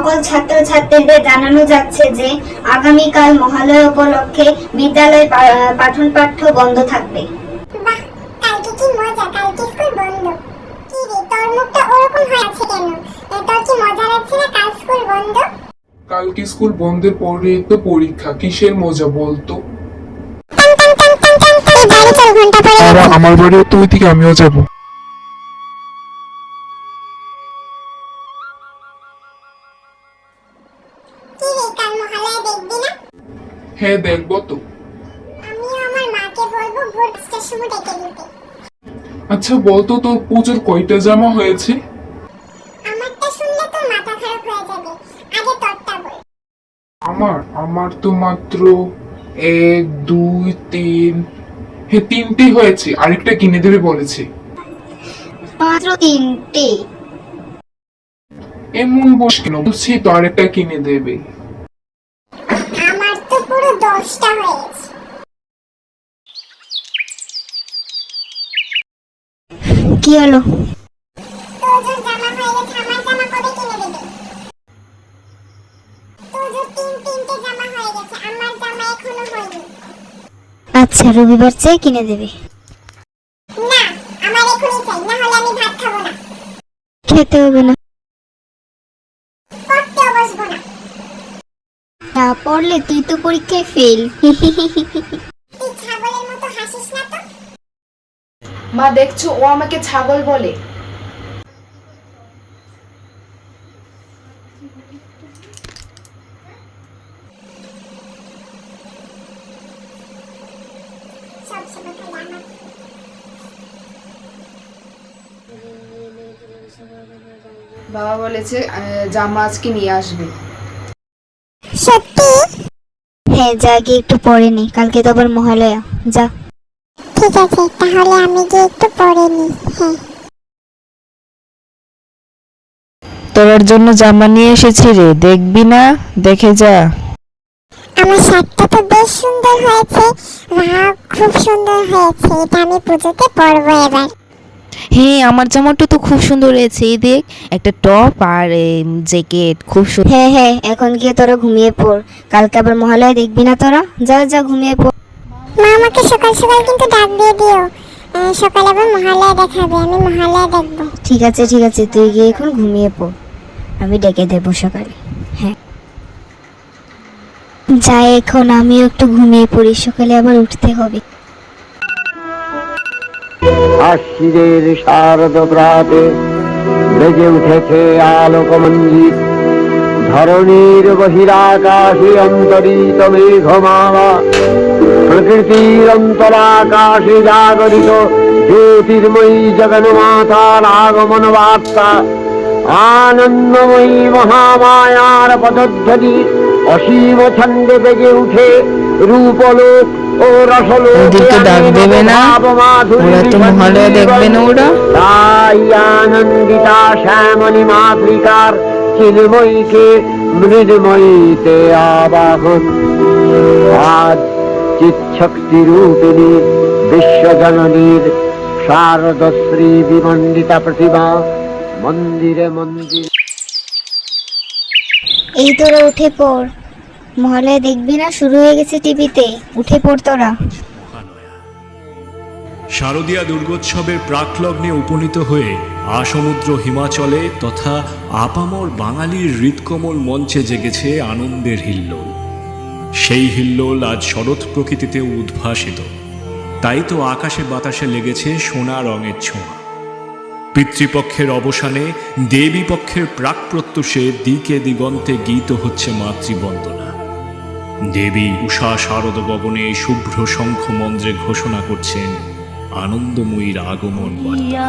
সকল ছাত্রছাত্রীদের জানানো যাচ্ছে যে আগামীকাল মহালয়া উপলক্ষে বিদ্যালয় পঠন পাঠ্য বন্ধ থাকবে। বাহ, কালকে কি মজা, কালকে স্কুল বন্ধ। কি রে, তোর মুখটা ওরকম হয়ে আছে কেন? তোর কি মজা লাগছে না কাল স্কুল বন্ধ? কালকে স্কুল বন্ধের পরে তো পরীক্ষা, কিসের মজা বলতো? বাড়ি চল, ঘন্টা পড়ে গেছে। আমার বাড়িও তো ওইদিকে, আমিও যাব। কি রে, কাল মহালয়া দেখবি না? হ্যাঁ, দেখবো তো। আমিও আমার মাকে বলবো ভোর 5টার সময় ডেকে দিতে। আচ্ছা বলতো, তোর পুজোর কয়টা জামা হয়েছে? আমারটা শুনলে তোর মাথা খারাপ হয়ে যাবে, আগে তোরটা বল। আমার তো মাত্র 1, 2, 3, হ্যাঁ 3টি হয়েছে, আরেকটা কিনে দেবে বলেছে। মাত্র 3টে? এমন বস কেন, বলছি তো আরেকটা কিনে দেবে। আমার তো পুরো 10টা হয়ে গেছে। কি হলো? তোর যে জামা হয়ে গেছে, আমার জামা কবে কিনে দেবে? তোর যে তিনটে জামা হয়ে গেছে, আমার জামা এখনো হয়নি। আচ্ছা, রবিবার চেয়ে কিনে দেবে। না, আমার এখনই চাই, না হলে আমি ভাত খাবো না, খেতে হবে না। পড়তেও বসবো না। না পড়লে তুই তো পরীক্ষায় ফেল। তুই ছাগলের মতো হাসিস না তো। মা দেখছো, ও আমাকে ছাগল বলে। সবসময় খালি আমার। বাবা বলেছে জামা আজকে নিয়ে আসবে। সত্যি? হ্যাঁ, যা গিয়ে একটু পড়ে নি, কালকে তো আবার মহালয়া। যা। ঠিক আছে, তাহলে আমি গিয়ে একটু পড়ে নি। হ্যাঁ। তোর জন্য জামা নিয়ে এসেছি রে, দেখবি না? দেখে যা। আমার শার্টটা তো বেশ সুন্দর হয়েছে। বাহ, খুব সুন্দর হয়েছে, এটা আমি পুজোতে পরবো এবার। হ্যাঁ, আমার জামাটা তো খুব সুন্দর হয়েছে, এই দেখ, একটা টপ আর জ্যাকেট, খুব সুন্দর। হ্যাঁ হ্যাঁ, এখন গিয়ে তোরা ঘুমিয়ে পড়, কালকে আবার মহালয়া দেখবি না তোরা। যা যা, ঘুমিয়ে পড়। মা, আমাকে সকাল সকাল কিন্তু ডাক দিয়ে দিও। সকালে আবার মহালয়া দেখাবে, আমি মহালয়া দেখবো। ঠিক আছে ঠিক আছে, তুই গিয়ে এখন ঘুমিয়ে পড়, আমি ডেকে দেবো সকালে। হ্যাঁ, যাই, এখন আমিও একটু ঘুমিয়ে পড়ি, সকালে আবার উঠতে হবে। আশ্বিনের শারদ প্রাতে বেজে উঠেছে আলোকমঞ্জিত, ধরণীর বহিরাকাশে অন্তরিত মেঘমালা, প্রকৃতির অন্তরাকাশে জাগরিত জ্যোতির্ময়ী জগন্মাতার আগমন বার্তা, আনন্দময়ী মহামায়ার পদধ্বনি অসীম ছন্দে বেজে উঠে রূপলোক ও রসলোক। ওদেরকে ডাক দেবে না? ওরা তো মহালয়া দেখবে না ওরা। তাই আনন্দিতা শ্যামলী মাতৃকার চিন্ময়ীকে মৃন্ময়ীতে আবাহন। আজ চিৎশক্তি রূপিণী বিশ্বজননীর শারদশ্রী বিমণ্ডিতা প্রতিভা মন্দিরে মন্দিরে। এই তোরা উঠে পড়, মহালয়া দেখবি না? শুরু হয়ে গেছে টিভিতে, উঠে পড় তোরা। শারদীয়া দুর্গোৎসবের প্রাকলগ্নে উপনীত হয়ে আসমুদ্র হিমাচলে তথা আপামর বাঙালির হৃৎকমল মঞ্চে জেগেছে আনন্দের হিল্লোল। সেই হিল্লোল আজ শরৎ প্রকৃতিতে উদ্ভাসিত, তাই তো আকাশে বাতাসে লেগেছে সোনা রঙের ছোঁয়া। পিতৃপক্ষের অবসানে দেবী পক্ষের প্রাক প্রত্যুষে দিকে দিগন্তে গীত হচ্ছে মাতৃবন্দনা। দেবী উষা শারদ গগনে শুভ্র শঙ্খ মন্ত্রে ঘোষণা করছেন আনন্দময়ীর আগমন বার্তা।